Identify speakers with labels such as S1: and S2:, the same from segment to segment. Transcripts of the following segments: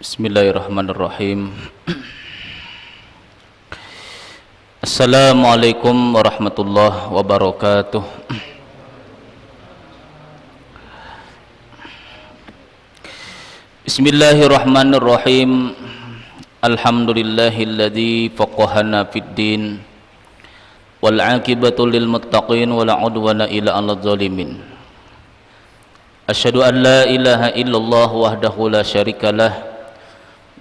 S1: Bismillahirrahmanirrahim. Assalamualaikum warahmatullahi wabarakatuh. Bismillahirrahmanirrahim. Alhamdulillahilladzi faqahana fid din wal 'aqibatu lil muttaqin wala 'udwana illa 'alal zalimin. Asyhadu an la ilaha illallah wahdahu la syarikalah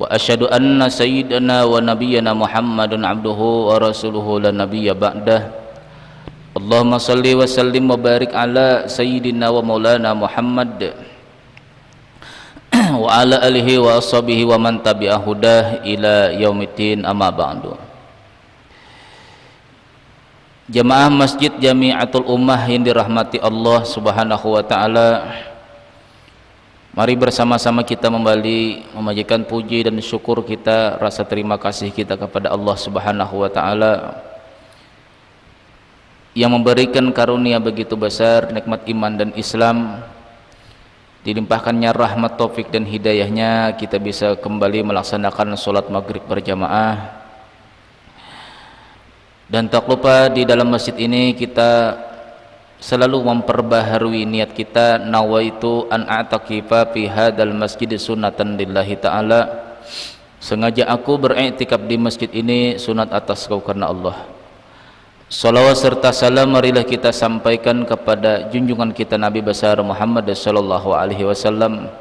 S1: wa asyhadu anna sayyidana wa nabiyyana Muhammadan abduhu wa rasuluhu la nabiyya ba'dah. Allahumma salli wa sallim wa barik ala sayyidina wa maulana Muhammad wa ala alihi wa ashabihi wa man tabi'a hudah ila yaumiddin, amma ba'du. Jamaah Masjid Jami'atul Ummah yang dirahmati Allah Subhanahu wa taala, mari bersama-sama kita kembali memanjatkan puji dan syukur kita, rasa terima kasih kita kepada Allah Subhanahu wa taala yang memberikan karunia begitu besar, nikmat iman dan Islam, dilimpahkannya rahmat, taufik dan hidayahnya kita bisa kembali melaksanakan sholat maghrib berjamaah. Dan tak lupa di dalam masjid ini kita selalu memperbaharui niat kita, nawaitu an a'takifa fi hadzal masjid sunnatan lillahi ta'ala, sengaja aku beriktikaf di masjid ini sunat atas kau karena Allah. Salawat serta salam marilah kita sampaikan kepada junjungan kita Nabi besar Muhammad sallallahu alaihi wasallam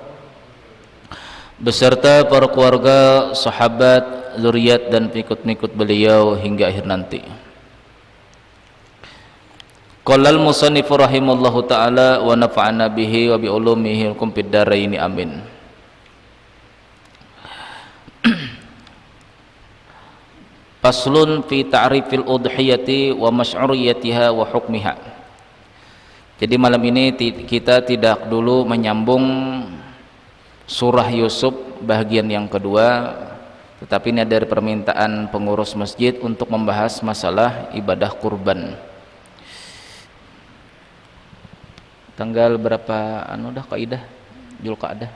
S1: beserta para keluarga, sahabat, zuriat dan pengikut-pengikut beliau hingga akhir nanti. Qala al-musannifu rahimallahu ta'ala wa nafa'ana bihi wa bi ulumihi kum fid dharain, amin. Faslun fi ta'rifil udhiyati wa masy'uriyatiha wa hukmiha. Jadi malam ini kita tidak dulu menyambung surah Yusuf bagian yang kedua, tetapi ini dari permintaan pengurus masjid untuk membahas masalah ibadah kurban. Tanggal berapa dah kaidah Zulqa'dah?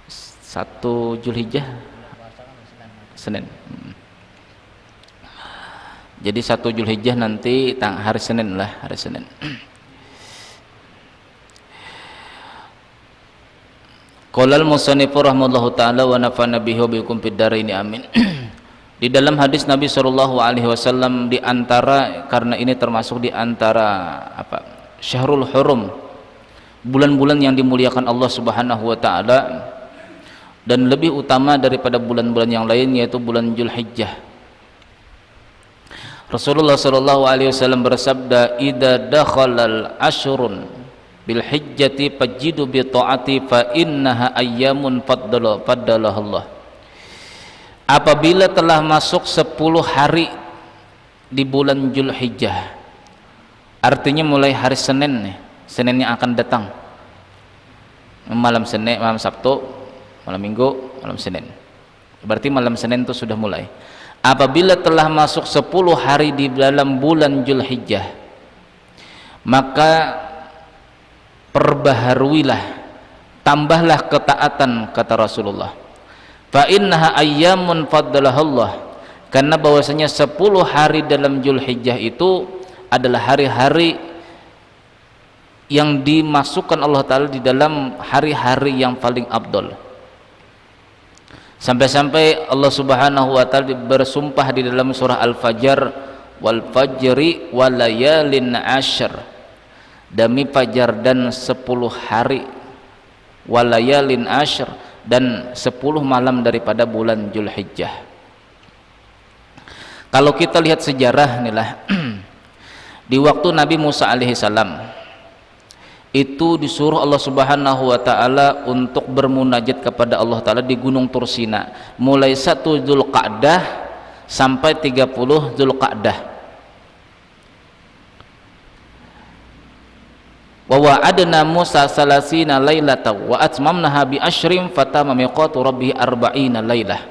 S1: 1 Zulhijjah Senin. Jadi 1 Zulhijjah nanti hari Senin lah, hari Senin. Qala al-musannifu rahimahullahu ta'ala wa nafa'ana bihi wa bikum fid dharain, amin. Di dalam hadis Nabi sallallahu alaihi wasallam, di antara, karena ini termasuk di antara Syahrul Hurum, bulan-bulan yang dimuliakan Allah Subhanahu wa taala dan lebih utama daripada bulan-bulan yang lain, yaitu bulan Zulhijjah. Rasulullah sallallahu alaihi wasallam bersabda, "Idza dakhalal ashrun bil hijjati fajidu bi taati fa innaha ayyamun faddalah Allah." Apabila telah masuk 10 hari di bulan Zulhijjah, artinya mulai hari Senin nih, Senin yang akan datang, malam Senin, malam Sabtu, malam Minggu, malam Senin, berarti malam Senin itu sudah mulai. Apabila telah masuk 10 hari di dalam bulan Zulhijjah, maka perbaharuilah, tambahlah ketaatan, kata Rasulullah. Fa innaha ayyamun faddalahallah, karena bahwasanya 10 hari dalam Zulhijjah itu adalah hari-hari yang dimasukkan Allah Ta'ala di dalam hari-hari yang paling abdol. Sampai-sampai Allah Subhanahu wa Ta'ala bersumpah di dalam surah Al-Fajr, wal fajri wal layalin ashr, demi fajar dan 10 hari, wal layalin ashr, dan 10 malam daripada bulan Zulhijjah. Kalau kita lihat sejarah inilah di waktu Nabi Musa alaihissalam itu disuruh Allah Subhanahu wa taala untuk bermunajat kepada Allah taala di Gunung Tursina, mulai 1 Zulqa'dah sampai 30 Zulqa'dah. Wa wa'adna Musa salasina lailatan wa atmamnaha bi asyrin fatama miqatu rabbih arba'ina lailah.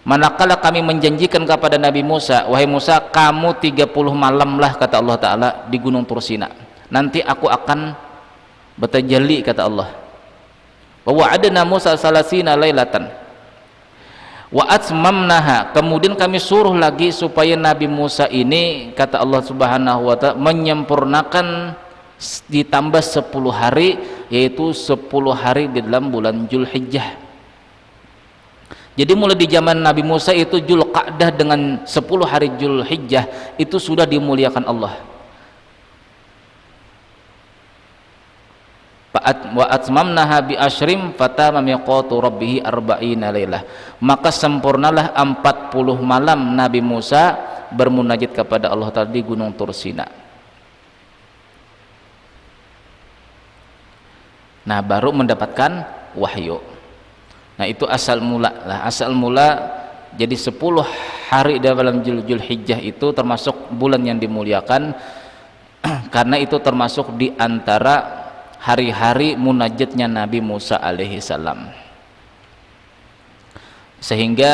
S1: Manakala kami menjanjikan kepada Nabi Musa, wahai Musa, kamu 30 malamlah, kata Allah Ta'ala, di Gunung Tursina. nanti aku akan bertajalli, kata Allah. Wa wa'adna Musa salasina lailatan wa atmamnaha, kemudian kami suruh lagi supaya Nabi Musa ini, kata Allah Subhanahu wa ta'ala, menyempurnakan ditambah 10 hari, yaitu 10 hari di dalam bulan Zulhijjah. Jadi mulai di zaman Nabi Musa itu Zulqa'dah dengan 10 hari Zulhijjah itu sudah dimuliakan Allah. Wa atmamnaha bi asyrim fatama miqatu rabbih arba'ina lailah, maka sempurnalah 40 malam Nabi Musa bermunajat kepada Allah Ta'ala di Gunung Tursina. Nah, baru mendapatkan wahyu. Nah, itu asal mula lah. Asal mula jadi 10 hari dalam Zulhijjah itu termasuk bulan yang dimuliakan karena itu termasuk di antara hari-hari munajatnya Nabi Musa alaihi salam. Sehingga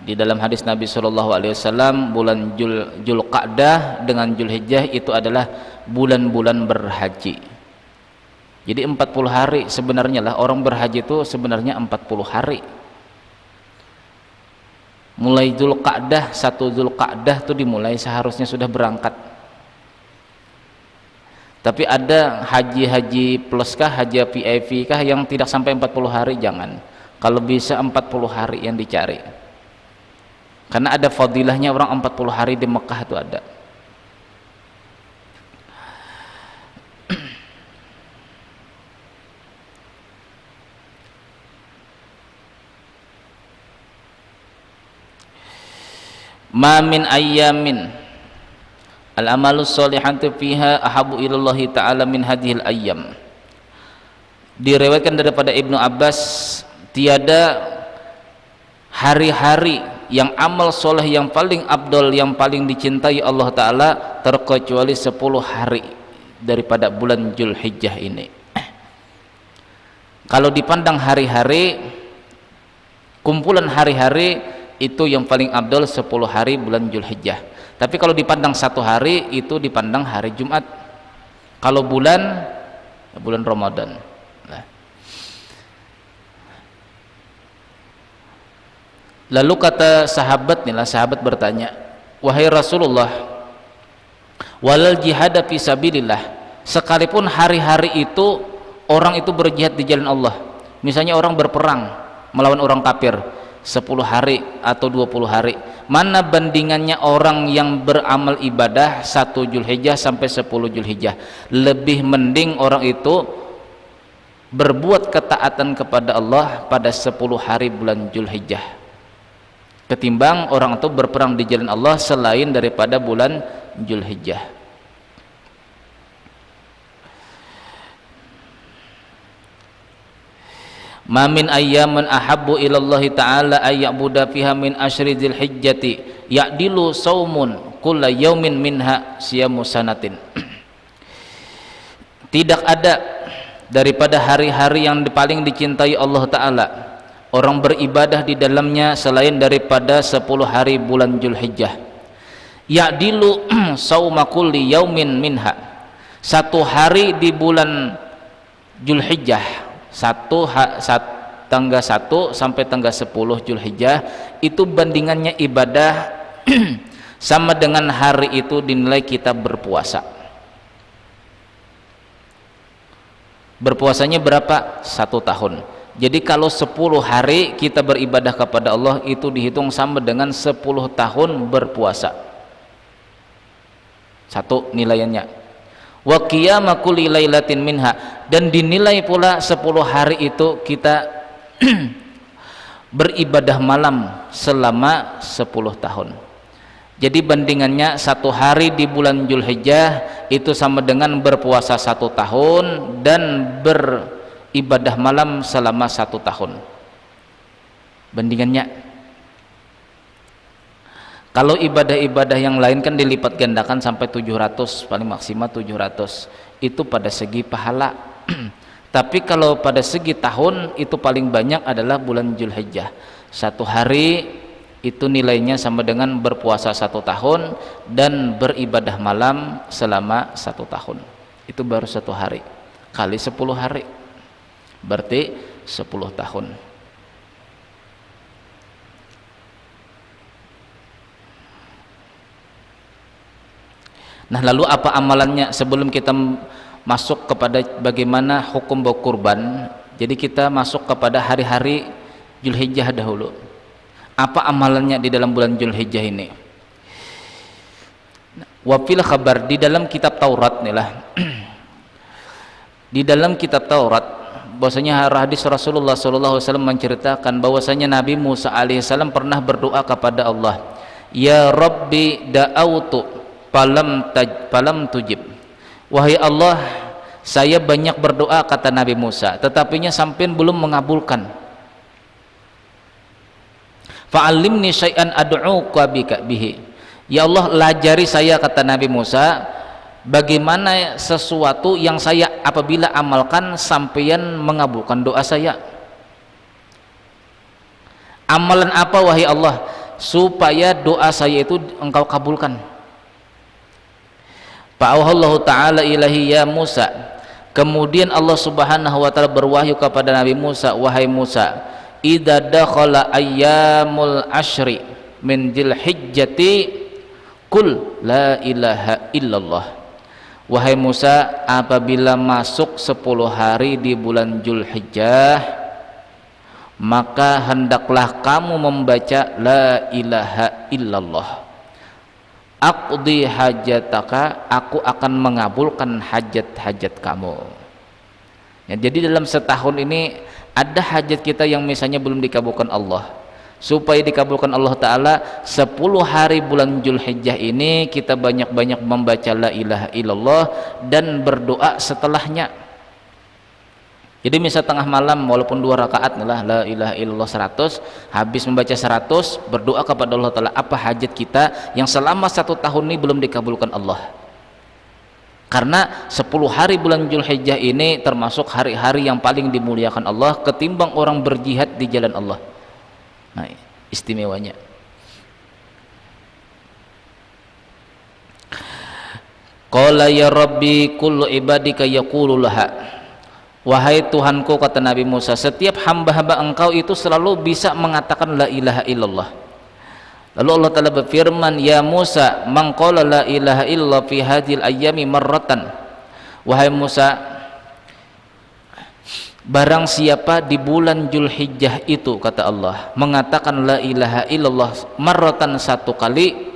S1: di dalam hadis Nabi sallallahu alaihi wasallam bulan Zulqa'dah dengan Zulhijjah itu adalah bulan-bulan berhaji. Jadi 40 hari sebenarnya lah, orang berhaji itu sebenarnya 40 hari. Mulai Zulqa'dah, 1 Zulqa'dah itu dimulai seharusnya sudah berangkat. Tapi ada haji-haji plus kah, haji VIP kah yang tidak sampai 40 hari, jangan. Kalau bisa 40 hari yang dicari. Karena ada fadilahnya orang 40 hari di Mekah itu ada. Ma min ayyamin al-amalus solihatu fiha ahabu ilallahi ta'ala min hadhil ayyam. Diriwayatkan daripada Ibnu Abbas, tiada hari-hari yang amal soleh yang paling abdol, yang paling dicintai Allah Ta'ala terkecuali 10 hari daripada bulan Zulhijjah ini. Kalau dipandang hari-hari, kumpulan hari-hari itu yang paling abdul 10 hari bulan Zulhijjah. Tapi kalau dipandang 1 hari itu dipandang hari Jumat. Kalau bulan, bulan Ramadan. Nah. Lalu kata sahabat nih, sahabat bertanya, wahai Rasulullah, walal jihad fi sabilillah, sekalipun hari-hari itu orang itu berjihad di jalan Allah. Misalnya orang berperang melawan orang kafir 10 hari atau 20 hari, mana bandingannya orang yang beramal ibadah 1 Zulhijjah sampai 10 Zulhijjah? Lebih mending orang itu berbuat ketaatan kepada Allah pada 10 hari bulan Zulhijjah ketimbang orang itu berperang di jalan Allah selain daripada bulan Zulhijjah. Ma min ayyamin ahabbu ilallahi ta'ala ayya'buda fiha min asyri dzilhijjati ya'dilu saumun kulla yaumin minha siyamu sanatin. Tidak ada daripada hari-hari yang paling dicintai Allah Ta'ala orang beribadah di dalamnya selain daripada 10 hari bulan Zulhijjah. Ya'dilu sauma kulli yaumin minha, 1 hari di bulan Zulhijjah, tanggal 1 sampai tanggal 10 Zulhijjah itu bandingannya ibadah sama dengan hari itu dinilai kita berpuasa. Berpuasanya berapa? 1 tahun. Jadi kalau 10 hari kita beribadah kepada Allah itu dihitung sama dengan 10 tahun berpuasa. 1 nilainya. Wa qiyama kulli lailatin minha, dan dinilai pula 10 hari itu kita beribadah malam selama 10 tahun. Jadi bandingannya 1 hari di bulan Zulhijjah itu sama dengan berpuasa 1 tahun dan beribadah malam selama 1 tahun. Bandingannya. Kalau ibadah-ibadah yang lain kan dilipat gandakan sampai 700, paling maksimal 700 itu pada segi pahala. Tapi kalau pada segi tahun itu paling banyak adalah bulan Zulhijjah. 1 hari itu nilainya sama dengan berpuasa 1 tahun dan beribadah malam selama 1 tahun. Itu baru 1 hari kali 10 hari berarti 10 tahun. Nah, lalu apa amalannya sebelum kita masuk kepada bagaimana hukum berkurban? Jadi kita masuk kepada hari-hari Zulhijjah dahulu. Apa amalannya di dalam bulan Zulhijjah ini? Wa fil khabar, di dalam kitab Taurat nih lah. Di dalam kitab Taurat bahwasanya hadis Rasulullah sallallahu alaihi wasallam menceritakan bahwasanya Nabi Musa alaihissalam pernah berdoa kepada Allah, "Ya Rabbi da'autu falam tujib." Wahai Allah, saya banyak berdoa, kata Nabi Musa, tetapinya sampean belum mengabulkan. Fa'allimni syai'an ad'uka bika bihi. Ya Allah, lajari saya, kata Nabi Musa, bagaimana sesuatu yang saya apabila amalkan sampean mengabulkan doa saya. Amalan apa wahai Allah supaya doa saya itu engkau kabulkan? Fa'auhallahu ta'ala ilahi ya Musa. Kemudian Allah subhanahu wa ta'ala berwahyu kepada Nabi Musa, wahai Musa, idza dakhala ayyamul ashri min dzilhijjati qul la ilaha illallah. Wahai Musa, apabila masuk 10 hari di bulan Zulhijjah, maka hendaklah kamu membaca la ilaha illallah. Aqdi hajataka, aku akan mengabulkan hajat-hajat kamu. Ya, jadi dalam setahun ini ada hajat kita yang misalnya belum dikabulkan Allah, supaya dikabulkan Allah Ta'ala 10 hari bulan Zulhijjah ini kita banyak-banyak membaca la ilaha illallah dan berdoa setelahnya. Jadi misal tengah malam walaupun 2 rakaat lah la ilaha illallah 100, habis membaca 100 berdoa kepada Allah Ta'ala apa hajat kita yang selama 1 tahun ini belum dikabulkan Allah. Karena 10 hari bulan Zulhijjah ini termasuk hari-hari yang paling dimuliakan Allah ketimbang orang berjihad di jalan Allah. Nah, istimewanya. Qala ya Rabbi kullu ibadika yaqulu laha. Wahai Tuhanku, kata Nabi Musa, setiap hamba-hamba engkau itu selalu bisa mengatakan la ilaha illallah. Lalu Allah Ta'ala berfirman, ya Musa man qala la ilaha illallah fi hadhil ayyami marratan. Wahai Musa, barang siapa di bulan Zulhijjah itu, kata Allah, mengatakan la ilaha illallah marratan 1 kali,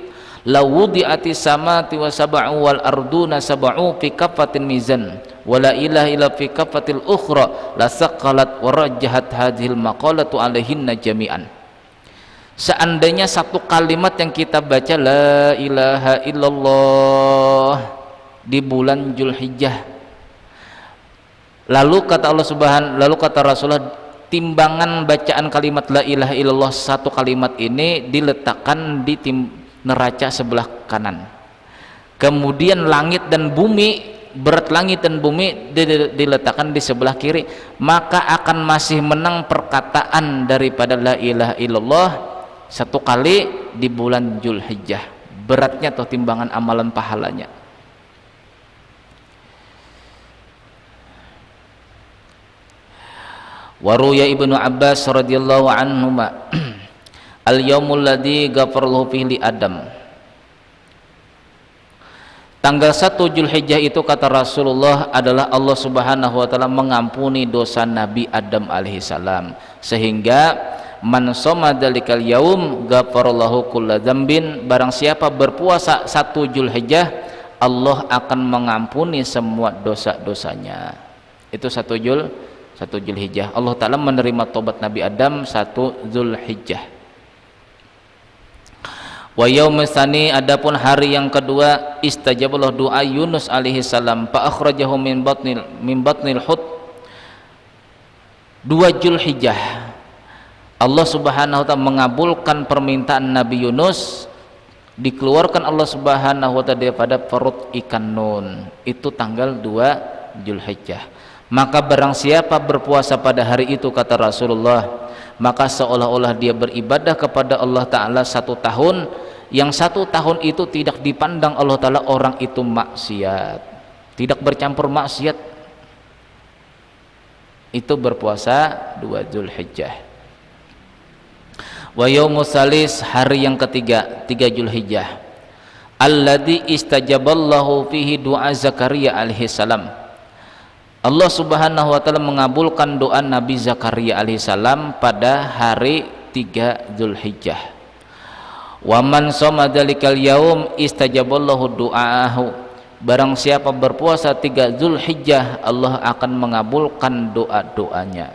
S1: la wudi'ati samati wa sab'u wal arduna sab'u fi kafatin mizan wa la ilaha illa fi kafatil ukhra la saqalat wa rajjahat hadhil maqalatu alaihinna jami'an. Seandainya 1 kalimat yang kita baca la ilaha illallah di bulan Zulhijjah, lalu kata Allah lalu kata Rasulullah, timbangan bacaan kalimat la ilaha illallah 1 kalimat ini diletakkan di neraca sebelah kanan, kemudian langit dan bumi, berat langit dan bumi diletakkan di sebelah kiri, maka akan masih menang perkataan daripada la ilaha illallah 1 kali di bulan Zulhijjah, beratnya atau timbangan amalan pahalanya. Waruya Ibnu Abbas radhiyallahu anhuma al-yaumul ladzi ghafarallahu fihi li Adam. Tanggal 1 Zulhijjah itu, kata Rasulullah, adalah Allah Subhanahu wa taala mengampuni dosa Nabi Adam alaihissalam, sehingga man shoma dzalikal yaum ghafarallahu kulla dzambin. Barang siapa berpuasa 1 Zulhijjah, Allah akan mengampuni semua dosa-dosanya. Itu 1 Zulhijjah. Allah Ta'ala menerima tobat Nabi Adam 1 Zulhijjah. Wa yaumul tsani, adapun hari yang kedua, istajaballah doa Yunus alaihi salam fa akhrajahu min batnil hut 2 Zulhijjah. Allah Subhanahu wa taala mengabulkan permintaan Nabi Yunus, dikeluarkan Allah Subhanahu wa taala daripada perut ikan nun. Itu tanggal 2 Zulhijjah. Maka barang siapa berpuasa pada hari itu, kata Rasulullah, maka seolah-olah dia beribadah kepada Allah Ta'ala 1 tahun, yang 1 tahun itu tidak dipandang Allah Ta'ala orang itu maksiat. tidak bercampur maksiat, itu berpuasa 2 Zulhijjah. Wa yaumus salis, hari yang ketiga 3 Zulhijjah, alladzi istajaballahu fihi doa Zakaria alaihi salam. Allah Subhanahu wa taala mengabulkan doa Nabi Zakaria alaihi salam pada hari 3 Zulhijjah. Wa man shoma dzalikal yaum istajaballahu du'aahu. Barang siapa berpuasa 3 Zulhijjah, Allah akan mengabulkan doa-doanya.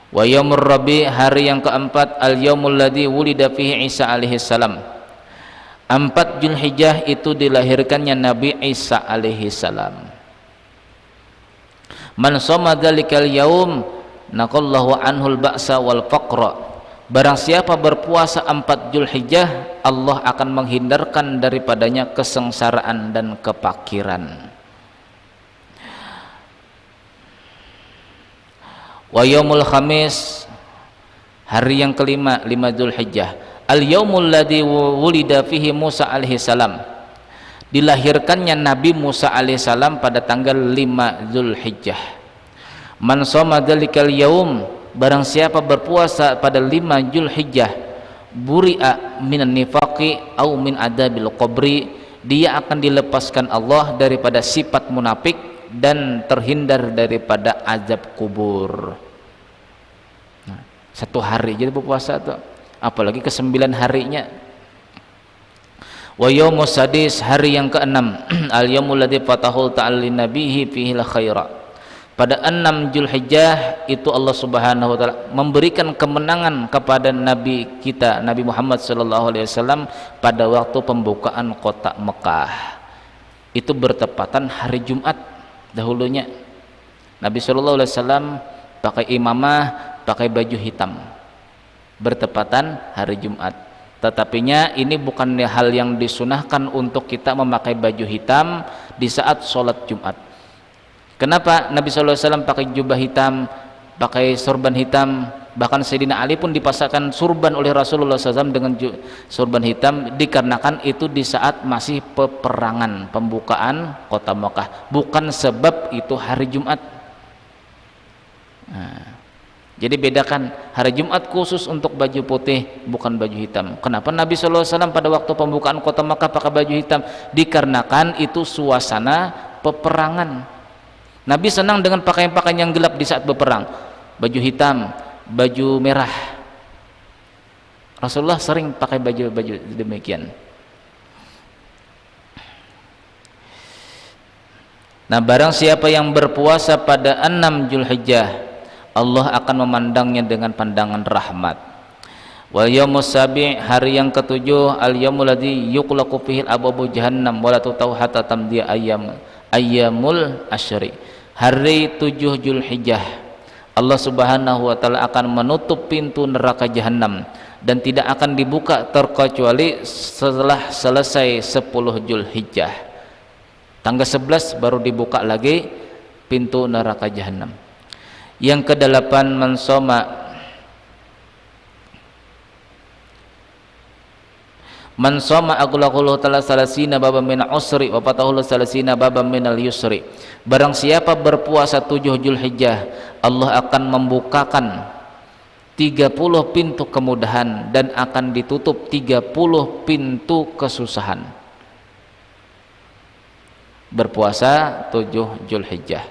S1: Wa yaumur rabi, hari yang keempat, al yaumul ladzi wulida fihi Isa alaihi salam. 4 Zulhijjah itu dilahirkannya Nabi Isa alaihi salam. Man shoma dzalikal yaum naqallahu anhul ba'sa wal faqra. Barang siapa berpuasa 4 Zulhijjah, Allah akan menghindarkan daripadanya kesengsaraan dan kepakiran. Wa yaumul khamis, hari yang kelima 5 Zulhijjah, al yaumul ladzi wulida fihi Musa alaihi salam. Dilahirkannya Nabi Musa alaihissalam pada tanggal 5 Zulhijjah. Man shoma dzalikal yaum, barang siapa berpuasa pada 5 Zulhijjah, buri'a minan nifaqi au min adabil qabri, dia akan dilepaskan Allah daripada sifat munafik dan terhindar daripada azab kubur. Nah, 1 hari jadi berpuasa tuh, apalagi ke-9 harinya. Wa yaumus sadis, hari yang ke-6, al yaumul ladzi fatahu ta'ala linabihi fihi khaira. Pada 6 Zulhijjah itu Allah Subhanahu wa taala memberikan kemenangan kepada nabi kita Nabi Muhammad sallallahu alaihi wasallam pada waktu pembukaan kota Mekah. Itu bertepatan hari Jumat dahulunya. Nabi sallallahu alaihi wasallam pakai imamah, pakai baju hitam. Bertepatan hari Jumat. Tetapinya ini bukan hal yang disunahkan untuk kita memakai baju hitam di saat sholat Jumat. Kenapa Nabi SAW pakai jubah hitam, pakai sorban hitam? Bahkan Sayyidina Ali pun dipasangkan surban oleh Rasulullah SAW dengan surban hitam, dikarenakan itu di saat masih peperangan, pembukaan kota Makkah, bukan sebab itu hari Jumat. Nah, jadi bedakan, hari Jumat khusus untuk baju putih, bukan baju hitam. Kenapa Nabi SAW pada waktu pembukaan kota Makkah pakai baju hitam? Dikarenakan itu suasana peperangan. Nabi senang dengan pakaian-pakaian yang gelap di saat berperang, baju hitam, baju merah. Rasulullah sering pakai baju demikian. Nah, barang siapa yang berpuasa pada 6 Zulhijjah, Allah akan memandangnya dengan pandangan rahmat. Wal yaumus sabi', hari yang ke-7, al yaumul ladzi yuqlaqu fihi abwabu jahannam wa la tutau hatta tamdi ayyamul asyri. Hari 7 Zulhijjah, Allah Subhanahu wa taala akan menutup pintu neraka jahanam dan tidak akan dibuka terkecuali setelah selesai 10 Zulhijjah. Tanggal 11 baru dibuka lagi pintu neraka jahanam. Yang ke-8, man shoma aghlaqullahu ta'ala salasina baban min usri wa fatahullahu salasina baban minal yusri. Barang siapa berpuasa 7 Zulhijjah, Allah akan membukakan 30 pintu kemudahan dan akan ditutup 30 pintu kesusahan. Berpuasa 7 Zulhijjah.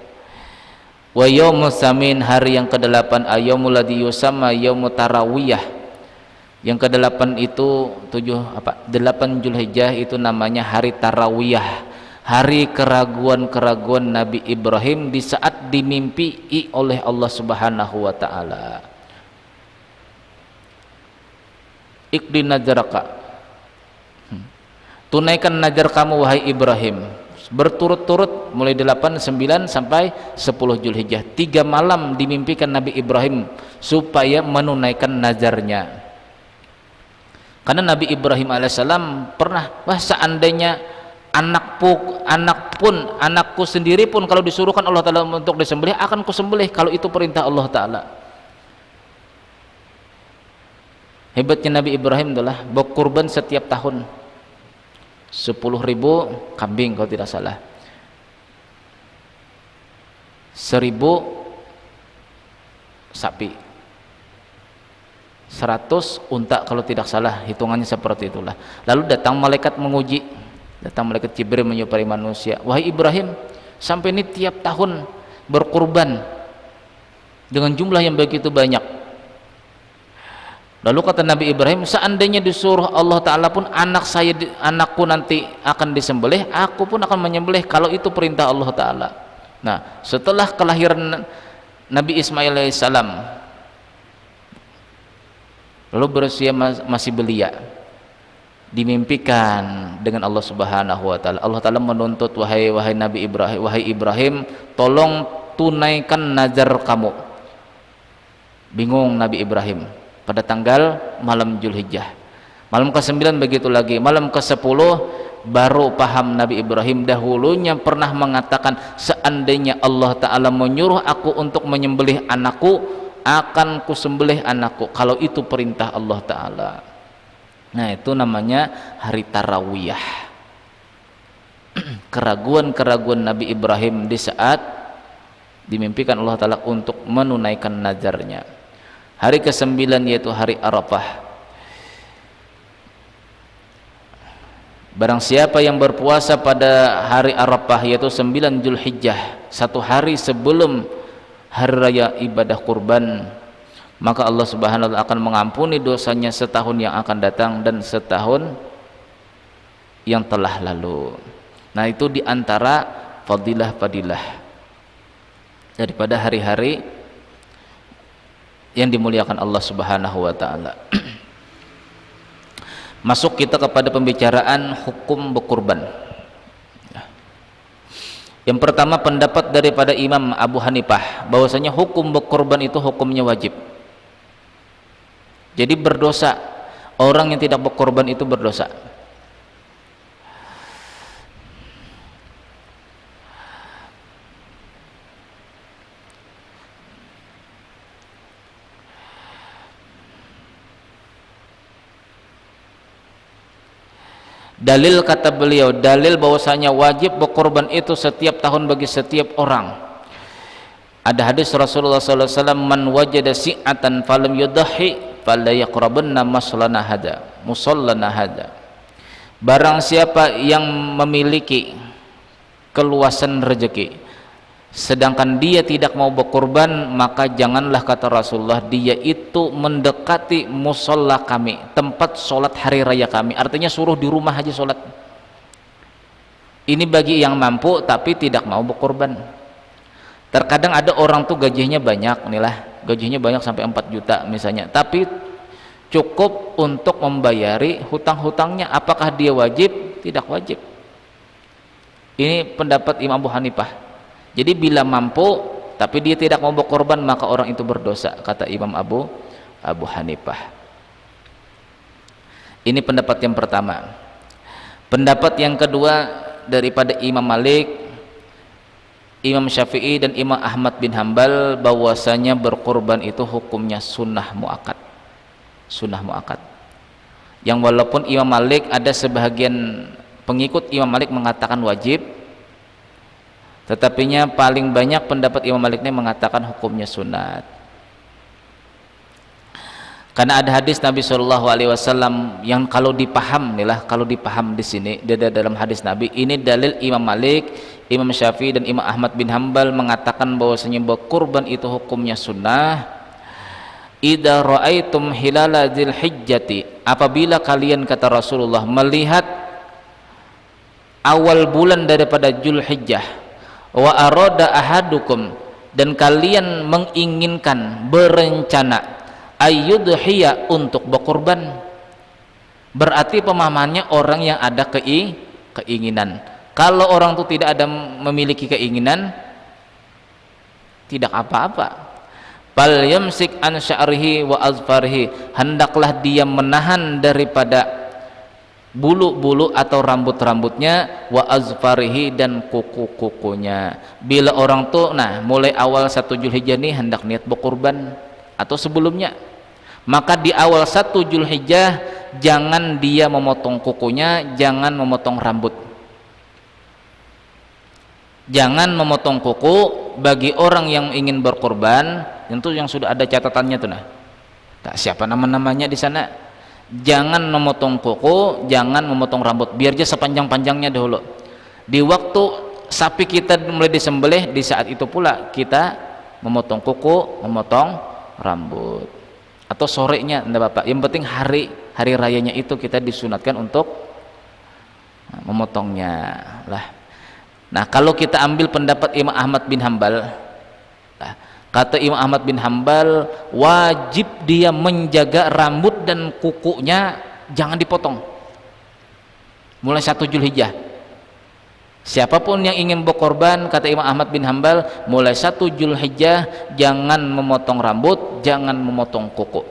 S1: Wa yaumus samin, hari yang ke-8, ayyamul ladzi yusamma yaumut tarawiyah. Yang ke-8 itu 8 Zulhijjah itu namanya hari tarawiyah, hari keraguan-keraguan Nabi Ibrahim di saat dimimpi oleh Allah Subhanahu wa taala. Iqdi nazaraka, tunaikan nazar kamu wahai Ibrahim, berturut-turut mulai 8, 9 sampai 10 Zulhijjah. 3 malam dimimpikan Nabi Ibrahim supaya menunaikan nazarnya. Karena Nabi Ibrahim alaihissalam pernah, seandainya anakku sendiri pun kalau disuruhkan Allah Ta'ala untuk disembelih, akan kusembelih kalau itu perintah Allah Ta'ala. Hebatnya Nabi Ibrahim adalah berkurban setiap tahun 10.000 kambing kalau tidak salah. 1000 sapi, 100 unta kalau tidak salah, hitungannya seperti itulah. Lalu datang malaikat menguji, datang malaikat Jibril menyupari manusia, wahai Ibrahim, sampai ini tiap tahun berkurban dengan jumlah yang begitu banyak. Lalu kata Nabi Ibrahim, seandainya disuruh Allah Ta'ala pun anakku nanti akan disembelih, aku pun akan menyembelih kalau itu perintah Allah Ta'ala. Nah, setelah kelahiran Nabi Ismail alaihissalam, lalu berusia masih belia, dimimpikan dengan Allah Subhanahu wa Ta'ala. Allah Ta'ala menuntut, wahai Nabi Ibrahim, wahai Ibrahim, tolong tunaikan nazar kamu. Bingung Nabi Ibrahim. Pada tanggal malam Zulhijjah, malam ke-9 begitu lagi, malam ke-10 baru paham Nabi Ibrahim. Dahulunya pernah mengatakan, seandainya Allah Ta'ala menyuruh aku untuk menyembelih anakku, akan kusembelih anakku kalau itu perintah Allah Ta'ala. Nah, itu namanya hari Tarawiyah. Keraguan-keraguan Nabi Ibrahim di saat dimimpikan Allah Ta'ala untuk menunaikan nazarnya. Hari ke-9 yaitu hari Arafah. Barang siapa yang berpuasa pada hari Arafah yaitu 9 Zulhijjah, 1 hari sebelum hari raya ibadah kurban, maka Allah Subhanahu wa Ta'ala akan mengampuni dosanya setahun yang akan datang dan setahun yang telah lalu. Nah, itu diantara fadilah-fadilah daripada hari-hari yang dimuliakan Allah Subhanahu wa Ta'ala. Masuk kita kepada pembicaraan hukum berkurban. Yang pertama, pendapat daripada Imam Abu Hanifah bahwasanya hukum berkurban itu hukumnya wajib. Jadi berdosa, orang yang tidak berkurban itu berdosa. Dalil, kata beliau, dalil bahwasanya wajib berkorban itu setiap tahun bagi setiap orang. Ada hadis Rasulullah SAW, man wajada si'atan falam yudahi fala yaqrabanna musallana hada. Barang siapa yang memiliki keluasan rezeki sedangkan dia tidak mau berkorban, maka janganlah, kata Rasulullah, dia itu mendekati musalla kami, tempat sholat hari raya kami. Artinya suruh di rumah aja sholat. Ini bagi yang mampu tapi tidak mau berkorban. Terkadang ada orang tuh gajinya banyak, inilah gajinya banyak sampai 4 juta misalnya, tapi cukup untuk membayari hutang-hutangnya. Apakah dia wajib? Tidak wajib. Ini pendapat Imam Abu Hanifah. Jadi bila mampu tapi dia tidak mau berkorban, maka orang itu berdosa, kata Imam Abu Hanifah. Ini pendapat yang pertama. Pendapat yang kedua daripada Imam Malik, Imam Syafi'i dan Imam Ahmad bin Hambal, bahwasanya berkorban itu hukumnya sunnah muakkad. Sunnah muakkad. Yang walaupun Imam Malik ada sebahagian pengikut Imam Malik mengatakan wajib, tetapinya paling banyak pendapat Imam Malik ini mengatakan hukumnya sunat. Karena ada hadis Nabi Shallallahu Alaihi Wasallam yang kalau dipaham, nih lah, kalau dipaham di sini dalam hadis Nabi ini, dalil Imam Malik, Imam Syafi'i dan Imam Ahmad bin Hambal mengatakan bahwasanya berkurban itu hukumnya sunnah. Idza ra'aitum hilala dzilhijjati, apabila kalian, kata Rasulullah, melihat awal bulan daripada Zulhijjah, wa arada ahadukum, dan kalian menginginkan, berencana, ayyudhiya, untuk berkorban, berarti pemahamannya orang yang ada keinginan. Kalau orang itu tidak ada memiliki keinginan, tidak apa-apa. Bal yamsik an sya'rihi wa azfarihi, hendaklah dia menahan daripada bulu-bulu atau rambut-rambutnya, wa azfarihi, dan kuku-kukunya. Bila orang tuh mulai awal 1 Zulhijjah nih hendak niat berkurban atau sebelumnya, maka di awal 1 Zulhijjah jangan dia memotong kukunya, jangan memotong rambut, jangan memotong kuku, bagi orang yang ingin berkorban, tentu yang sudah ada catatannya tuh, nah tak siapa nama-namanya di sana. Jangan memotong kuku, jangan memotong rambut, biar aja sepanjang-panjangnya dahulu. Di waktu sapi kita mulai disembelih, di saat itu pula kita memotong kuku, memotong rambut. Atau sorenya, enggak Bapak, yang penting hari rayanya itu kita disunatkan untuk memotongnya lah. Nah, kalau kita ambil pendapat Imam Ahmad bin Hambal, nah, kata Imam Ahmad bin Hambal, wajib dia menjaga rambut dan kukunya jangan dipotong mulai 1 Zulhijjah. Siapapun yang ingin berkorban, kata Imam Ahmad bin Hambal, mulai 1 Zulhijjah jangan memotong rambut, jangan memotong kuku.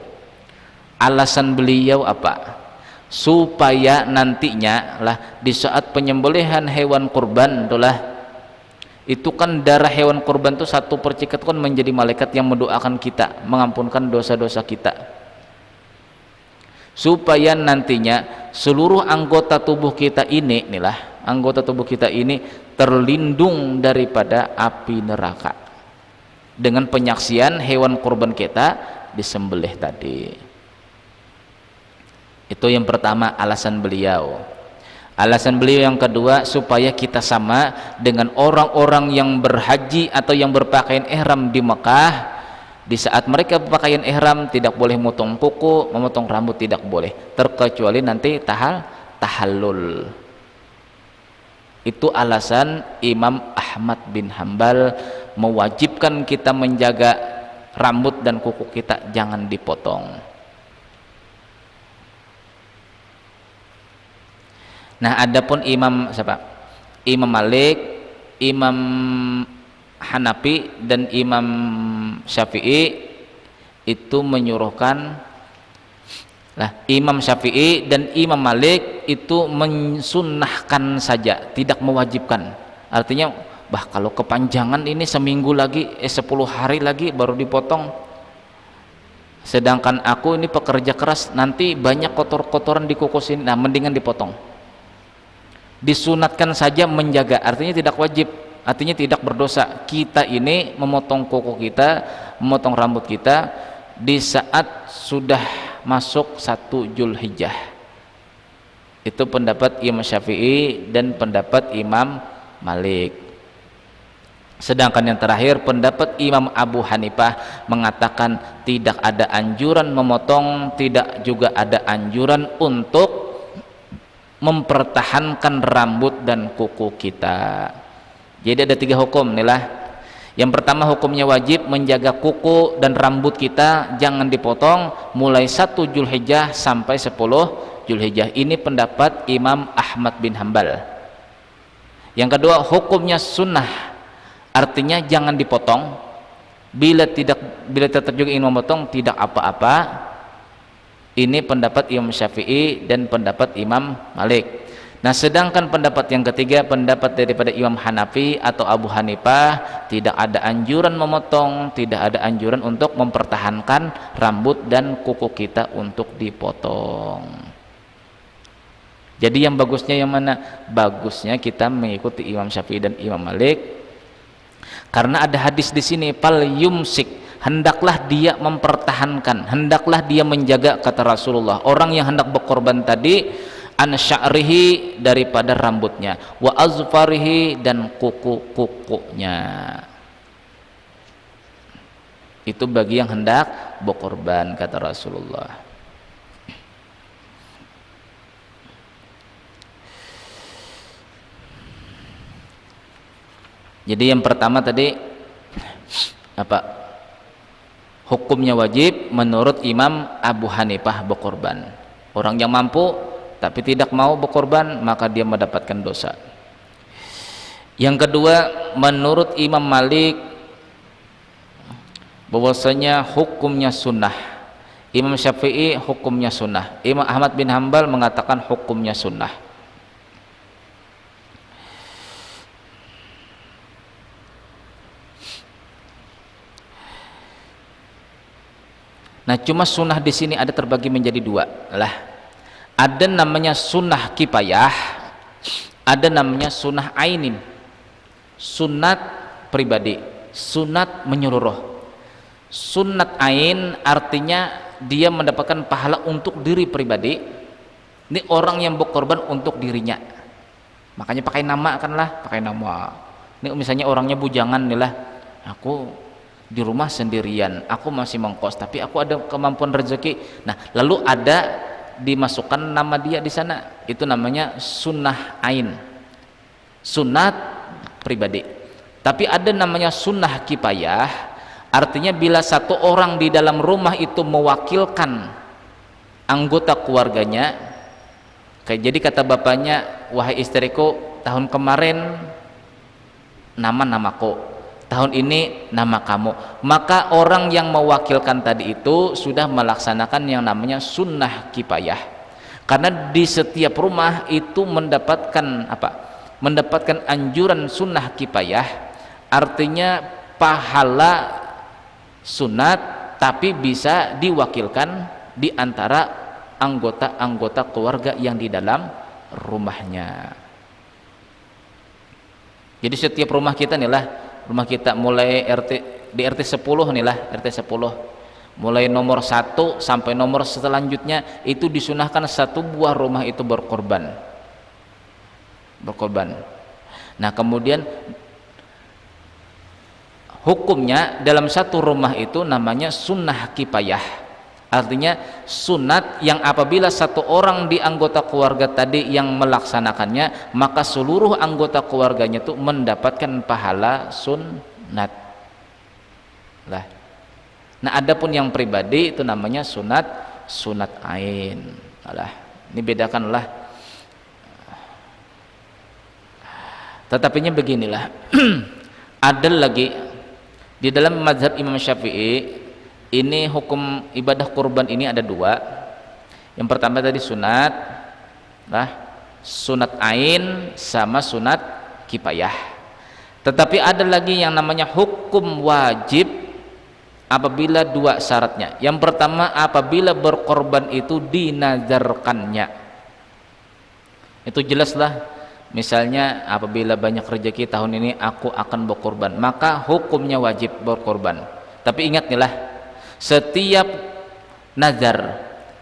S1: Alasan beliau apa? Supaya nantinya lah di saat penyembelihan hewan kurban itulah, itu kan darah hewan kurban itu 1/3 kan menjadi malaikat yang mendoakan kita, mengampunkan dosa-dosa kita. Supaya nantinya seluruh anggota tubuh kita ini, inilah anggota tubuh kita ini terlindung daripada api neraka dengan penyaksian hewan kurban kita disembelih tadi. Itu yang pertama alasan beliau. Alasan beliau yang kedua, supaya kita sama dengan orang-orang yang berhaji atau yang berpakaian ihram di Mekah. Di saat mereka berpakaian ihram tidak boleh memotong kuku, memotong rambut tidak boleh, terkecuali nanti tahallul. Itu alasan Imam Ahmad bin Hambal mewajibkan kita menjaga rambut dan kuku kita jangan dipotong. Nah, adapun Imam Malik, Imam Hanafi dan Imam Syafi'i itu menyuruhkan lah, Imam Syafi'i dan Imam Malik itu mensunnahkan saja, tidak mewajibkan. Artinya, kalau kepanjangan ini seminggu lagi, 10 hari lagi baru dipotong. Sedangkan aku ini pekerja keras, nanti banyak kotor-kotoran di kuku sini, nah mendingan dipotong. Disunatkan saja menjaga, artinya tidak wajib, artinya tidak berdosa. Kita ini memotong kuku kita, memotong rambut kita di saat sudah masuk 1 Zulhijjah. Itu pendapat Imam Syafi'i dan pendapat Imam Malik. Sedangkan yang terakhir pendapat Imam Abu Hanifah mengatakan tidak ada anjuran memotong, tidak juga ada anjuran untuk mempertahankan rambut dan kuku kita. Jadi ada 3 hukum inilah. Yang pertama, hukumnya wajib menjaga kuku dan rambut kita jangan dipotong mulai 1 Zulhijjah sampai 10 Zulhijjah. Ini pendapat Imam Ahmad bin Hambal. Yang kedua, hukumnya sunnah, artinya jangan dipotong. Bila tetap juga ingin memotong tidak apa-apa. Ini pendapat Imam Syafi'i dan pendapat Imam Malik. Nah, sedangkan pendapat yang ketiga, pendapat daripada Imam Hanafi atau Abu Hanifah, tidak ada anjuran memotong, tidak ada anjuran untuk mempertahankan rambut dan kuku kita untuk dipotong. Jadi yang bagusnya yang mana? Bagusnya kita mengikuti Imam Syafi'i dan Imam Malik, karena ada hadis di sini, fal yumsik, hendaklah dia mempertahankan, hendaklah dia menjaga, kata Rasulullah, orang yang hendak berkorban tadi, an sya'rihi, daripada rambutnya, wa azfarihi, dan kuku-kukunya. Itu bagi yang hendak berkorban, kata Rasulullah. Jadi yang pertama tadi apa? Hukumnya wajib menurut Imam Abu Hanifah berkorban. Orang yang mampu tapi tidak mau berkorban, maka dia mendapatkan dosa. Yang kedua, menurut Imam Malik bahwasanya hukumnya sunnah. Imam Syafi'i hukumnya sunnah. Imam Ahmad bin Hambal mengatakan hukumnya sunnah. Nah, cuma sunnah di sini ada terbagi menjadi 2 lah. Ada namanya sunnah kifayah, ada namanya sunnah ainin, sunat pribadi. sunat menyeluruh. Sunat ain artinya dia mendapatkan pahala untuk diri pribadi. Ini orang yang berkorban untuk dirinya, makanya pakai nama kan lah, pakai nama. Ini misalnya orangnya bujangan nih lah, aku di rumah sendirian, aku masih mengkos tapi aku ada kemampuan rezeki. Nah lalu ada dimasukkan nama dia di sana, itu namanya sunnah ain, sunat pribadi. Tapi ada namanya sunnah kifayah, artinya bila satu orang di dalam rumah itu mewakilkan anggota keluarganya, kayak jadi kata bapaknya, wahai istriku, tahun kemarin namaku, tahun ini nama kamu, maka orang yang mewakilkan tadi itu sudah melaksanakan yang namanya sunnah kifayah. Karena di setiap rumah itu mendapatkan apa? Mendapatkan anjuran sunnah kifayah, artinya pahala sunat tapi bisa diwakilkan di antara anggota-anggota keluarga yang di dalam rumahnya. Jadi setiap rumah kita nih lah, rumah kita mulai di RT 10 nih lah, RT 10 mulai nomor 1 sampai nomor selanjutnya itu disunahkan satu buah rumah itu berkorban. Nah kemudian hukumnya dalam satu rumah itu namanya sunnah kifayah, artinya sunat yang apabila satu orang di anggota keluarga tadi yang melaksanakannya, maka seluruh anggota keluarganya itu mendapatkan pahala sunat lah. Nah adapun yang pribadi itu namanya sunat ain lah. Ini bedakanlah. Tetapinya beginilah ada lagi di dalam mazhab Imam Syafi'i ini hukum ibadah kurban ini ada dua. Yang pertama tadi sunat lah, sunat ain sama sunat kifayah. Tetapi ada lagi yang namanya hukum wajib apabila dua syaratnya. Yang pertama apabila berkorban itu dinazarkannya. Itu jelaslah, misalnya apabila banyak rezeki tahun ini aku akan berkorban, maka hukumnya wajib berkorban. Tapi ingat nih lah, setiap nazar,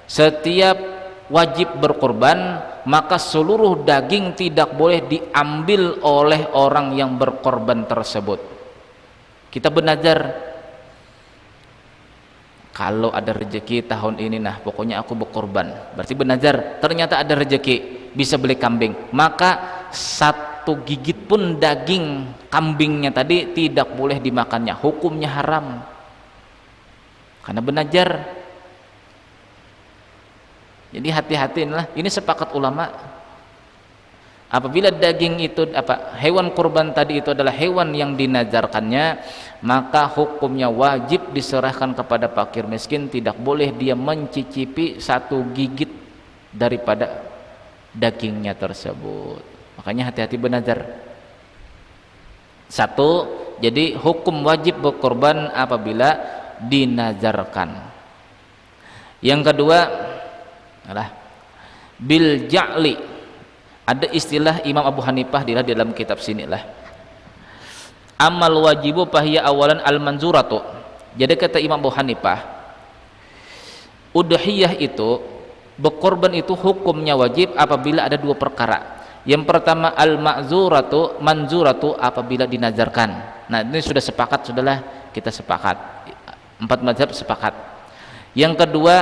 S1: setiap wajib berkorban, maka seluruh daging tidak boleh diambil oleh orang yang berkorban tersebut. Kita bernazar, kalau ada rezeki tahun ini, nah pokoknya aku berkorban, berarti bernazar, ternyata ada rezeki bisa beli kambing, maka satu gigit pun daging kambingnya tadi tidak boleh dimakannya, hukumnya haram karena bernazar. Jadi hati-hati lah, ini sepakat ulama, apabila daging itu hewan kurban tadi itu adalah hewan yang dinazarkannya, maka hukumnya wajib diserahkan kepada fakir miskin, tidak boleh dia mencicipi satu gigit daripada dagingnya tersebut. Makanya hati-hati bernazar. Satu, jadi hukum wajib berkorban apabila dinazarkan. Yang kedua adalah bil ja'li. Ada istilah Imam Abu Hanifah di dalam kitab sinilah, amal wajibu fahiya awalan al manzuratu. Jadi kata Imam Abu Hanifah, udhiyah itu berkorban itu hukumnya wajib apabila ada dua perkara. Yang pertama al manzuratu apabila dinazarkan. Nah ini sudah sepakat, sudahlah kita sepakat, 4 mazhab sepakat. Yang kedua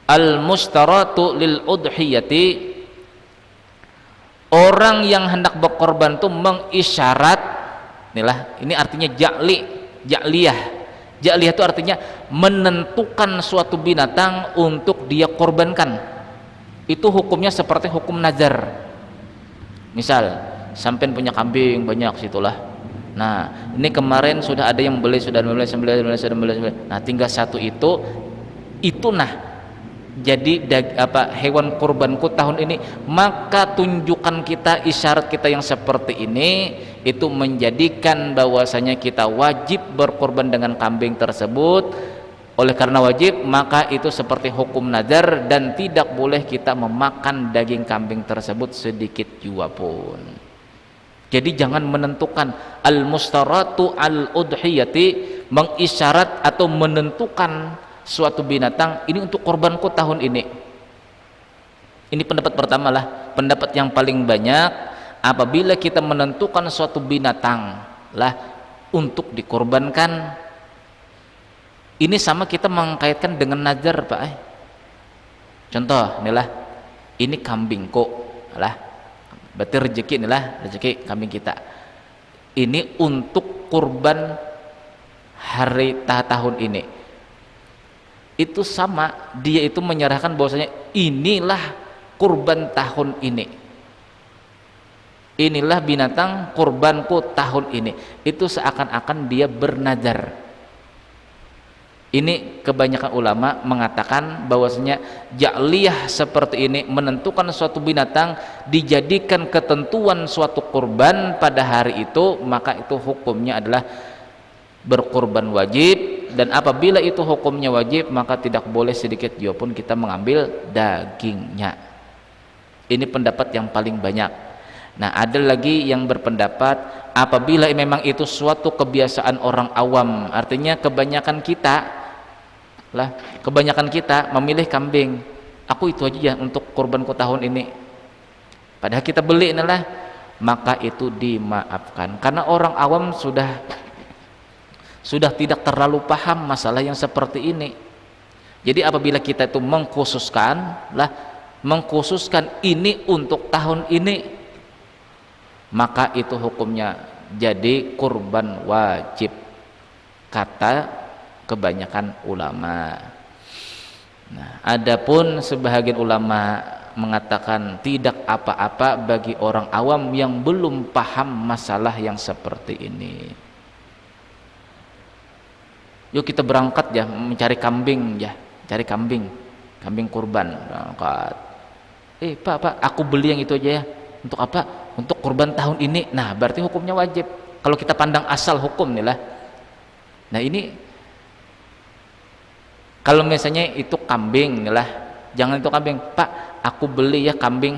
S1: al mustaratu lil udhiyati, orang yang hendak berkorban itu mengisyarat, inilah, ini artinya ja'liyah itu artinya menentukan suatu binatang untuk dia korbankan. Itu hukumnya seperti hukum nazar. Misal sampean punya kambing banyak situlah, nah ini kemarin sudah ada yang beli, sudah beli. Nah tinggal satu itu nah jadi hewan kurbanku tahun ini, maka tunjukkan kita isyarat kita yang seperti ini, itu menjadikan bahwasanya kita wajib berkorban dengan kambing tersebut. Oleh karena wajib, maka itu seperti hukum nazar dan tidak boleh kita memakan daging kambing tersebut sedikit jua pun. Jadi jangan menentukan al-mustaratu al-udhiyati, mengisyarat atau menentukan suatu binatang ini untuk korbanku tahun ini. Ini pendapat pertama lah, pendapat yang paling banyak. Apabila kita menentukan suatu binatang lah untuk dikorbankan, ini sama kita mengkaitkan dengan nazar, Pak. Contoh, inilah, ini kambing kok lah, berarti rezeki, inilah rezeki kambing kita. Ini untuk kurban hari tahun ini. Itu sama, dia itu menyerahkan bahwasanya inilah kurban tahun ini, inilah binatang kurbanku tahun ini. Itu seakan-akan dia bernazar. Ini kebanyakan ulama mengatakan bahwasanya ja'liyah seperti ini, menentukan suatu binatang dijadikan ketentuan suatu kurban pada hari itu, maka itu hukumnya adalah berkurban wajib. Dan apabila itu hukumnya wajib, maka tidak boleh sedikit juga pun kita mengambil dagingnya. Ini pendapat yang paling banyak. Nah, ada lagi yang berpendapat apabila memang itu suatu kebiasaan orang awam, artinya kebanyakan kita memilih kambing, aku itu aja ya untuk kurbanku tahun ini, padahal kita beli inilah, maka itu dimaafkan karena orang awam sudah tidak terlalu paham masalah yang seperti ini. Jadi apabila kita itu mengkhususkan ini untuk tahun ini, maka itu hukumnya jadi kurban wajib, kata kebanyakan ulama. Nah, adapun sebahagian ulama mengatakan tidak apa-apa bagi orang awam yang belum paham masalah yang seperti ini. Yuk kita berangkat ya, mencari kambing ya, cari kambing kurban, berangkat. Pak, aku beli yang itu aja ya. Untuk apa? Untuk kurban tahun ini. Nah, berarti hukumnya wajib. Kalau kita pandang asal hukum nih lah. Nah, ini kalau misalnya itu kambing nih lah, jangan itu kambing. Pak, aku beli ya kambing.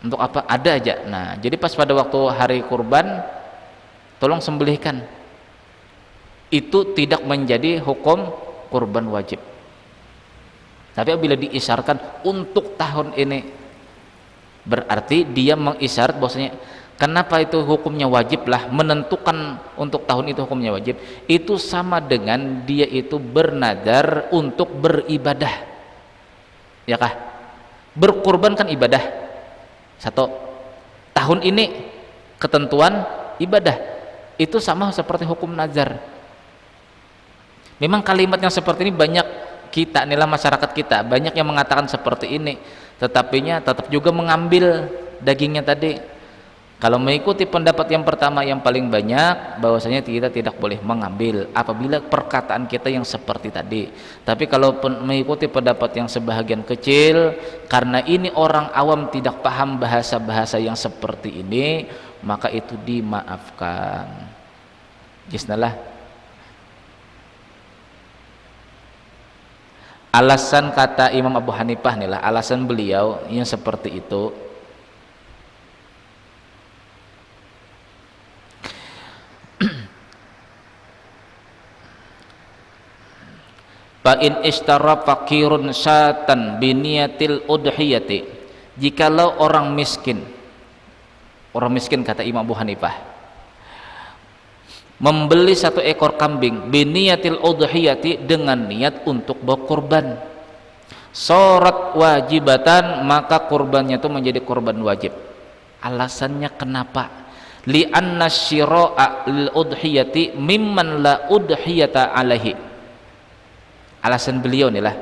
S1: Untuk apa? Ada aja. Nah, jadi pas pada waktu hari kurban, tolong sembelihkan. Itu tidak menjadi hukum kurban wajib. Tapi bila diisyaratkan untuk tahun ini, berarti dia mengisyarat bahwasanya kenapa itu hukumnya wajib lah, menentukan untuk tahun itu hukumnya wajib. Itu sama dengan dia itu bernadar untuk beribadah, ya kah? Berkurban kan ibadah. Satu, tahun ini ketentuan ibadah, itu sama seperti hukum nazar. Memang kalimat yang seperti ini banyak kita inilah, masyarakat kita banyak yang mengatakan seperti ini, tetapinya tetap juga mengambil dagingnya tadi. Kalau mengikuti pendapat yang pertama yang paling banyak, bahwasanya kita tidak boleh mengambil apabila perkataan kita yang seperti tadi. Tapi kalau mengikuti pendapat yang sebahagian kecil, karena ini orang awam tidak paham bahasa-bahasa yang seperti ini, maka itu dimaafkan. Bismillah. Alasan kata Imam Abu Hanifah nih lah, alasan beliau yang seperti itu, fa in ishtara fakirun syatan biniyatil udhiyati, jikalau orang miskin kata Imam Abu Hanifah membeli satu ekor kambing biniyatil udhiyati, dengan niat untuk berkorban, syarat wajibatan, maka kurbannya itu menjadi kurban wajib. Alasannya kenapa? Li'anna syira'a lil udhiyati mimman la udhiyata alaihi. Alasan beliau nih lah,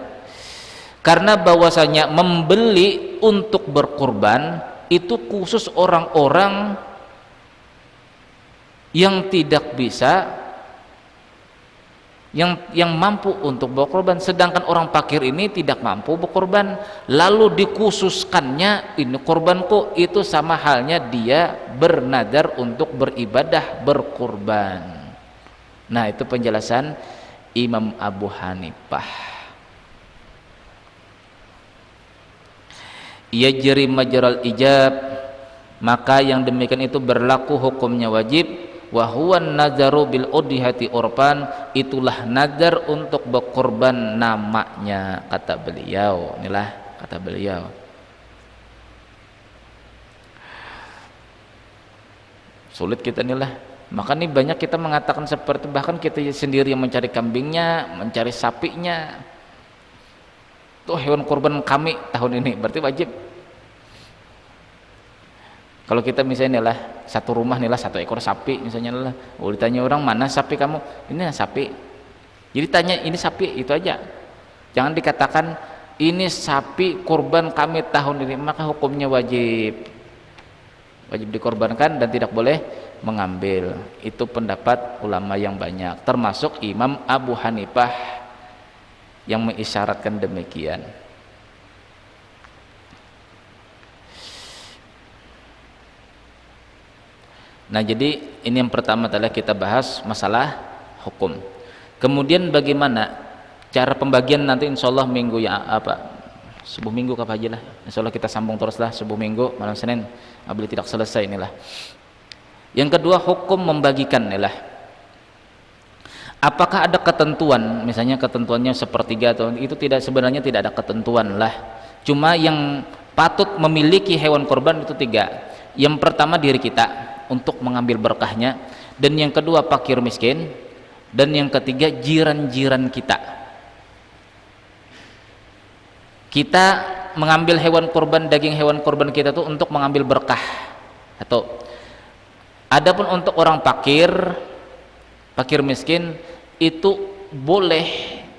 S1: karena bahwasanya membeli untuk berkorban itu khusus orang-orang yang tidak bisa, yang mampu untuk berkorban, sedangkan orang fakir ini tidak mampu berkorban, lalu dikhususkannya ini korbanku, itu sama halnya dia bernadar untuk beribadah berkorban. Nah, itu penjelasan Imam Abu Hanifah. Yajri majral ijab maka yang demikian itu berlaku hukumnya wajib. Wa huwa nadzaru bil udhiyati urban, itulah nazar untuk berkorban namanya, kata beliau. Inilah kata beliau. Sulit kita inilah. Maka nih banyak kita mengatakan seperti, bahkan kita sendiri yang mencari kambingnya, mencari sapinya. Tuh hewan kurban kami tahun ini, berarti wajib. Kalau kita misalnya lah satu rumah nih lah 1 ekor sapi misalnya lah, ditanya orang, mana sapi kamu? Ini sapi. Jadi tanya ini sapi, itu aja. Jangan dikatakan ini sapi kurban kami tahun ini, maka hukumnya wajib dikorbankan dan tidak boleh mengambil. Itu pendapat ulama yang banyak, termasuk Imam Abu Hanifah yang mengisyaratkan demikian. Nah, jadi ini yang pertama adalah kita bahas masalah hukum. Kemudian bagaimana cara pembagian nanti, insya Allah minggu ya subuh minggu kapan aja lah, insya Allah kita sambung teruslah subuh minggu malam Senin apabila tidak selesai inilah. Yang kedua, hukum membagikan inilah. Apakah ada ketentuan, misalnya ketentuannya sepertiga atau itu? Tidak, sebenarnya tidak ada ketentuan lah, cuma yang patut memiliki hewan korban itu 3. Yang pertama diri kita untuk mengambil berkahnya, dan yang kedua fakir miskin, dan yang ketiga jiran-jiran kita. Kita mengambil hewan kurban, daging hewan kurban kita tuh untuk mengambil berkah. Atau adapun untuk orang fakir miskin itu boleh,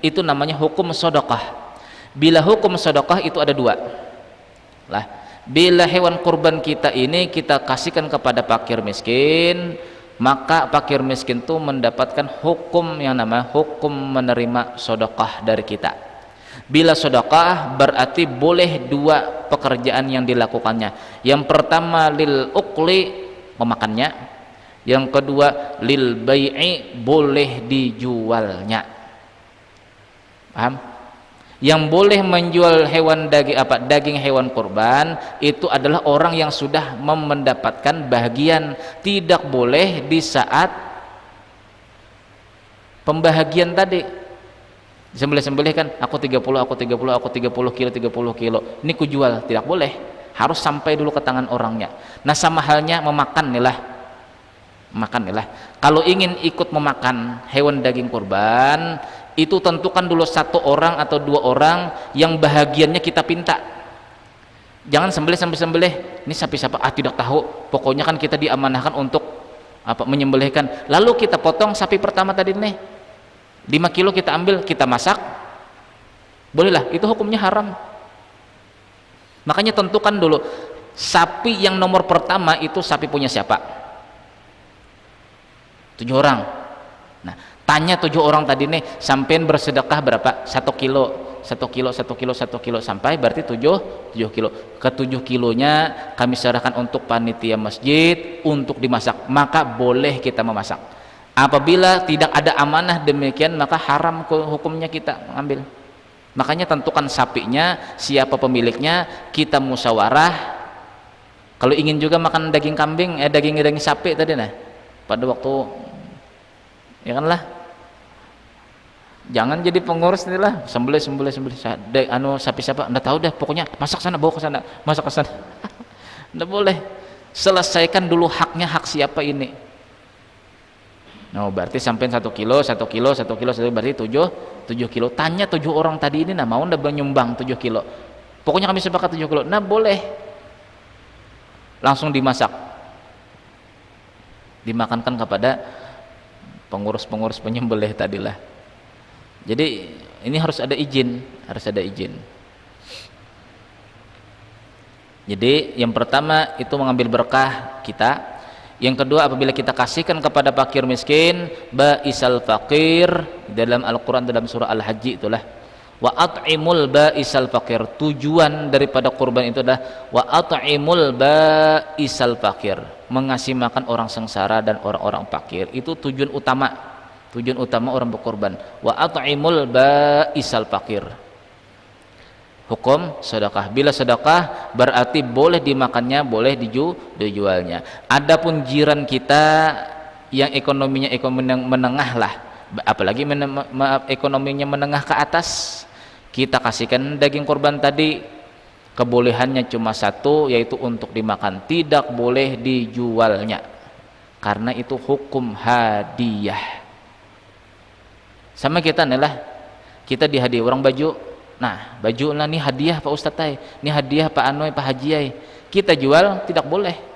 S1: itu namanya hukum sedekah. Bila hukum sedekah itu ada 2 lah. Bila hewan kurban kita ini kita kasihkan kepada fakir miskin, maka fakir miskin itu mendapatkan hukum yang namanya hukum menerima sedekah dari kita. Bila sedekah berarti boleh 2 pekerjaan yang dilakukannya. Yang pertama lil ukli, memakannya. Yang kedua lil bai'i, boleh dijualnya. Paham? Yang boleh menjual hewan daging hewan kurban itu adalah orang yang sudah mendapatkan bahagian. Tidak boleh di saat pembahagian tadi sembelih kan, aku 30 kilo ini kujual, tidak boleh, harus sampai dulu ke tangan orangnya. Nah, sama halnya memakan nih lah. Kalau ingin ikut memakan hewan daging kurban, itu tentukan dulu 1 orang atau 2 orang yang bahagiannya kita pinta. Jangan sembelih ini sapi siapa? Tidak tahu, pokoknya kan kita diamanahkan untuk menyembelihkan, lalu kita potong sapi pertama tadi nih 5 kilo, kita ambil, kita masak, bolehlah, itu hukumnya haram. Makanya tentukan dulu sapi yang nomor pertama itu sapi punya siapa? 7 orang. Nah, tanya 7 orang tadi nih, sampean bersedekah berapa? 1 kilo sampai berarti 7 kilo. Ke 7 kilonya kami serahkan untuk panitia masjid untuk dimasak, maka boleh kita memasak. Apabila tidak ada amanah demikian, maka haram hukumnya kita mengambil. Makanya tentukan sapinya, siapa pemiliknya, kita musyawarah. Kalau ingin juga makan daging kambing, daging sapi tadi nah, pada waktu ya kan lah, jangan jadi pengurus nih lah, sembelih sapi siapa enggak tahu dah, pokoknya masak sana, bawa ke sana, masak ke sana. Enggak boleh. Selesaikan dulu haknya, hak siapa ini. Nah, berarti sampai 1 kilo berarti 7 kilo. Tanya 7 orang tadi ini, nah mau enggak menyumbang 7 kilo? Pokoknya kami sepakat 7 kilo. Nah, boleh. Langsung dimasak, dimakankan kepada pengurus penyembelih tadilah. Jadi ini harus ada izin. Jadi yang pertama itu mengambil berkah kita. Yang kedua, apabila kita kasihkan kepada fakir miskin, ba'isal fakir, dalam Al-Quran dalam surah Al-Hajj itulah, wa at'imul ba'isal fakir. Tujuan daripada kurban itu adalah wa at'imul ba'isal fakir, mengasih makan orang sengsara dan orang-orang fakir. Itu tujuan utama orang berkorban. Wa at'imul ba'isal fakir. hukum sedekah. Bila sedekah berarti boleh dimakannya, boleh dijualnya. Adapun jiran kita yang ekonominya ekonomi menengah lah, apalagi ekonominya menengah ke atas, kita kasihkan daging kurban tadi, kebolehannya cuma satu, yaitu untuk dimakan, tidak boleh dijualnya, karena itu hukum hadiah. Sama kita nih lah, kita dihadiah orang baju, nah baju lah nih hadiah Pak Ustadz, ini hadiah Pak Anoy, Pak Haji, kita jual tidak boleh.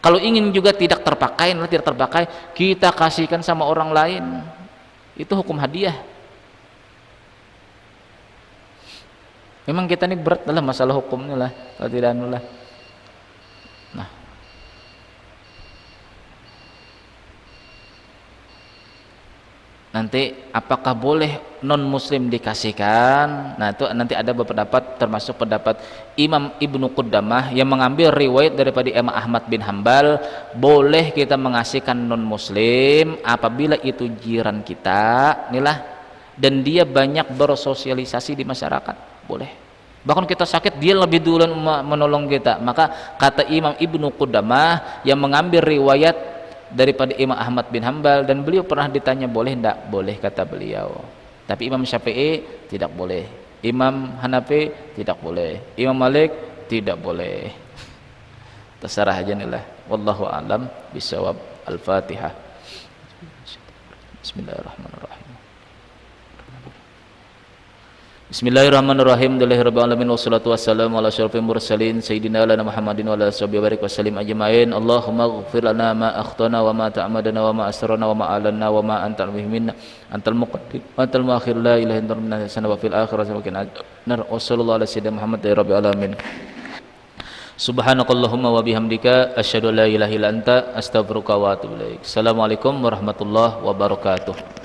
S1: Kalau ingin juga tidak terpakai, kita kasihkan sama orang lain, itu hukum hadiah. Memang kita ini berat dalam masalah hukumnya lah, kalau tidak anu lah. Nah, nanti apakah boleh non muslim dikasihkan? Nah itu nanti ada beberapa pendapat, termasuk pendapat Imam Ibnu Qudamah yang mengambil riwayat daripada Imam Ahmad bin Hambal, boleh kita mengasihkan non muslim apabila itu jiran kita inilah, dan dia banyak bersosialisasi di masyarakat, boleh. Bahkan kita sakit dia lebih duluan menolong kita. Maka kata Imam Ibnu Qudamah yang mengambil riwayat daripada Imam Ahmad bin Hambal, dan beliau pernah ditanya boleh tidak, boleh kata beliau. Tapi Imam Syafi'i tidak boleh, Imam Hanafi tidak boleh, Imam Malik tidak boleh. Terserah aja nih lah. Wallahu a'lam bishawab. Al-Fatihah. Bismillahirrahmanirrahim. Bismillahirrahmanirrahim. Alhamdulillahirabbil alamin wassalatu wassalamu ala asyrofil mursalin sayyidina lana Muhammadin wa ala sahbihi wa barik wasallim ajmain. Allahumma ighfir lana ma akhtana wa ma ta'amadana wa ma asrarna wa ma alanna wa ma anta minna antal muqaddim wa antal muakhir la ilaha illa anta hasana wa fil akhirati wa qina nar. Wassallallahu ala sayyidina Muhammad ya rabbil alamin. Subhanakallahumma wa bihamdika asyhadu an la ilaha illa anta astaghfiruka wa atubu ilaik. Assalamualaikum warahmatullahi wabarakatuh.